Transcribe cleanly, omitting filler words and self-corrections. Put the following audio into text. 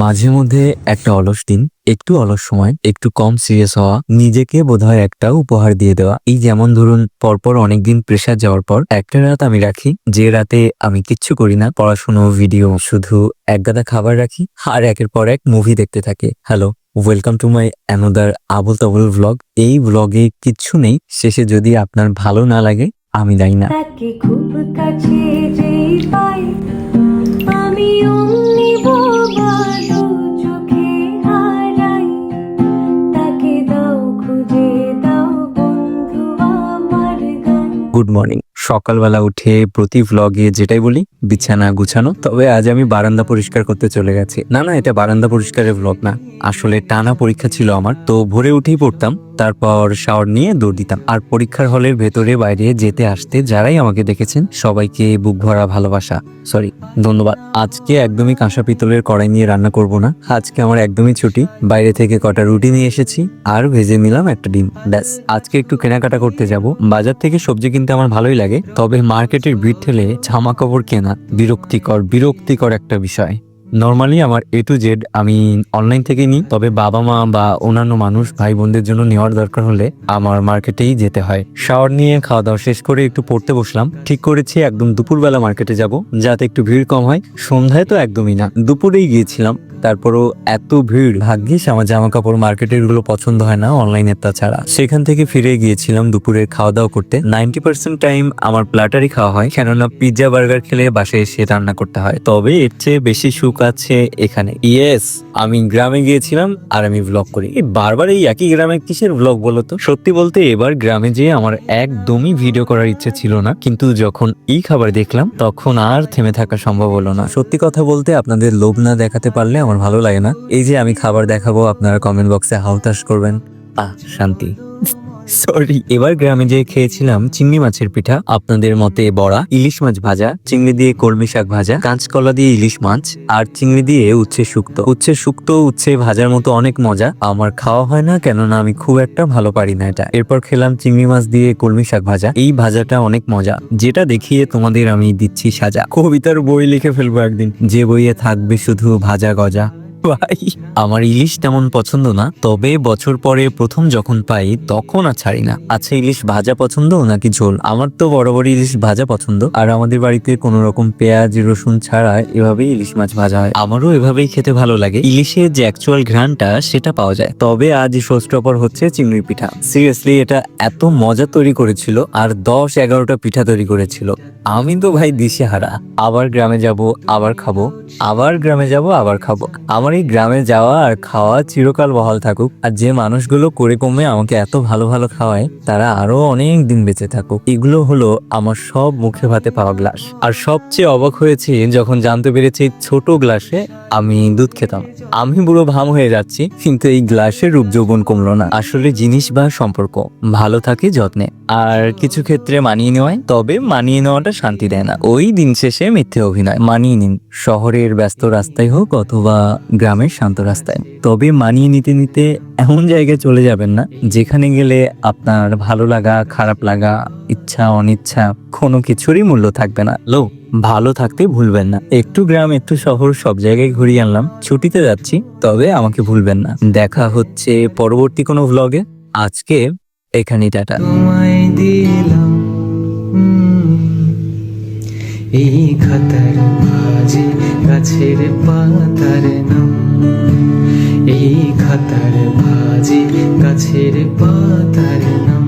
মাঝে মধ্যে একটা অলস দিন, একটু অলস সময়, একটু কম সিরিয়াস হওয়া, নিজেকে বোধহয় একটা উপহার দিয়ে দেওয়া। এই যেমন ধরুন, পরপর অনেকদিন প্রেসার যাওয়ার পর একটা রাত আমি রাখি, যে রাতে আমি কিচ্ছু করি না, পড়াশুনো, ভিডিও, শুধু একগাদা খাবার রাখি আর একের পর এক মুভি দেখতে থাকি। Hello, welcome to my another Abol Tabol vlog. এই ভ্লগে কিচ্ছু নেই, শেষে যদি আপনার ভালো না লাগে আমি দায়ী না। তাকে খুব কাছে যেই পাই আমি অমনি বোবা দু চোখে হারাই। তাকে দাও খুঁজে দাও বন্ধু আমার গান। Good morning. সকালবেলা উঠে প্রতি ভ্লগে যেটাই বলি, বিছানা গুছানো। তবে আজ আমি বারান্দা পরিষ্কার করতে চলে গেছি। না, এটা বারান্দা পরিষ্কারের ভ্লগ না, আসলে টানা পরীক্ষা ছিল আমার, তো ভোরে উঠেই পড়তাম, তারপর শাওয়ার নিয়ে দৌড় দিতাম। আর পরীক্ষার হলের ভেতরে বাইরে যেতে আসতে যারাই আমাকে দেখেছেন সবাইকে বুক ভরা ভালোবাসা, সরি, ধন্যবাদ। আজকে একদমই কাঁসা পিতলের কড়াই নিয়ে রান্না করব না, আজকে আমার একদমই ছুটি। বাইরে থেকে কটা রুটি নিয়ে এসেছি আর ভেজে নিলাম একটা ডিম, ব্যাস। আজকে একটু কেনাকাটা করতে যাব। বাজার থেকে সবজি কিনতে আমার ভালোই লাগে, তবে মার্কেটের ভিড় ঠেলে জামা কাপড় কেনা বিরক্তিকর একটা বিষয়। নর্মালি আমার A to Z আমি অনলাইন থেকে নিই, তবে বাবা মা বা অন্যান্য মানুষ, ভাই বোনদের জন্য নেওয়ার দরকার হলে আমার মার্কেটেই যেতে হয়। শাওয়ার নিয়ে খাওয়া দাওয়া শেষ করে একটু পড়তে বসলাম। ঠিক করেছি একদম দুপুরবেলা মার্কেটে যাব, যাতে একটু ভিড় কম হয়। সন্ধ্যায় তো একদমই না, দুপুরেই গিয়েছিলাম, তারপরও এত ভিড়। ভাগ্যিস আমার জামা কাপড় মার্কেটের গুলো পছন্দ হয় না অনলাইনের তাছাড়া। সেখান থেকে ফিরে গিয়েছিলাম দুপুরে খাওয়া দাওয়া করতে। 90% টাইম আমার প্ল্যাটারই খাওয়া হয়, কেননা পিৎজা বার্গার খেলে বাসায় এসে রান্না করতে হয়। তবে এর চেয়ে বেশি সুখ আছে এখানে। ইয়েস, আমি গ্রামে গিয়েছিলাম আর আমি ভ্লগ করি। বারবার এই একই গ্রামে কিসের ভ্লগ বলো তো? সত্যি বলতে এবার গ্রামে যেয়ে আমার একদমই ভিডিও করার ইচ্ছে ছিল না, কিন্তু যখন এই খাবার দেখলাম তখন আর থেমে থাকা সম্ভব হলো না। সত্যি কথা বলতে আপনাদের লোভ না দেখাতে পারলে আমার ভালো লাগে না। এই যে আমি খাবার দেখাবো, আপনারা কমেন্ট বক্সে হাউতাশ করবেন, শান্তি। সরি। এবার গ্রামে যেয়ে খেয়েছিলাম চিংড়ি মাছের পিঠা, আপনাদের মতে বড়া, ইলিশ মাছ ভাজা, চিংড়ি দিয়ে কলমি শাক ভাজা, কাঁচকলা দিয়ে ইলিশ মাছ, আর চিংড়ি দিয়ে উচ্ছে শুক্তো। উচ্ছে ভাজার মতো অনেক মজা। আমার খাওয়া হয় না, কেননা আমি খুব একটা ভালো পারি না এটা। এরপর খেলাম চিংড়ি মাছ দিয়ে কলমি শাক ভাজা। এই ভাজাটা অনেক মজা, যেটা দেখিয়ে তোমাদের আমি দিচ্ছি সাজা। কবিতার বই লিখে ফেলবো একদিন, যে বইয়ে থাকবে শুধু ভাজা গজা। ভাই, আমার ইলিশ তেমন পছন্দ না, তবে বছর পরে প্রথম যখন পাই তখন আর ছাড়ি না। আচ্ছা, ইলিশ ভাজা পছন্দ নাকি ঝোল? আমার তো বরাবরই ইলিশ ভাজা পছন্দ, আর আমাদের বাড়িতে কোনো রকম পেঁয়াজ রসুন ছাড়া এভাবেই ইলিশ মাছ ভাজা হয়। আমারও এভাবেই খেতে ভালো লাগে। ইলিশের যে অ্যাকচুয়াল ঘ্রাণটা সেটা পাওয়া যায়। তবে আজ শোস্টপার হচ্ছে চিংড়ি পিঠা। সিরিয়াসলি, এটা এত মজা তৈরি করেছিল, আর 10-11টা পিঠা তৈরি করেছিল। আমি তো ভাই দিশেহারা। আবার গ্রামে যাব, আবার খাবো, আবার গ্রামে যাব, আবার খাবো। আমার এই গ্রামে যাওয়া আর খাওয়া চিরকাল বহাল থাকুক। আর যে মানুষগুলো করে কমে আমাকে এত ভালো ভালো খাওয়ায়, তারা আরো অনেক দিন বেঁচে থাকুক। এগুলো হলো আমার সব মুখে ভাতে পাওয়া গ্লাস। আর সবচেয়ে অবাক হয়েছি যখন জানতে পেরেছি ছোট গ্লাসে আমি দুধ খেতাম। আমি পুরো ভাম হয়ে যাচ্ছি, কিন্তু এই গ্লাসের রূপ যৌবন কমলো না। আসলে জিনিস বা সম্পর্ক ভালো থাকে যত্নে, আর কিছু ক্ষেত্রে মানিয়ে নেওয়ায়। তবে মানিয়ে নেওয়াটা শান্তি দেয় না, ওই দিন শেষে মিথ্যে অভিনয়। মানিয়ে নিন, শহরের ব্যস্ত রাস্তায় হোক অথবা গ্রামের শান্ত রাস্তায়। তবে মানিয়ে নিতে নিতে এমন জায়গায় চলে যাবেন না, যেখানে গেলে আপনার ভালো লাগা, খারাপ লাগা, ইচ্ছা অনিচ্ছা কোনো কিছুরই মূল্য থাকবে না। ভালো থাকতে ভুলবেন না। একটু গ্রাম একটু শহর সব জায়গায় ঘুরিয়ে আনলাম, ছুটিতে যাচ্ছি, তবে আমাকে ভুলবেন না। দেখা হচ্ছে পরবর্তী কোনো ভ্লগে। আজকে এখানেই টাটা। তোমায় দিলাম এই খাতার ভাজে গাছের পাতার নাম, এই খাতার ভাজে গাছের পাতার নাম।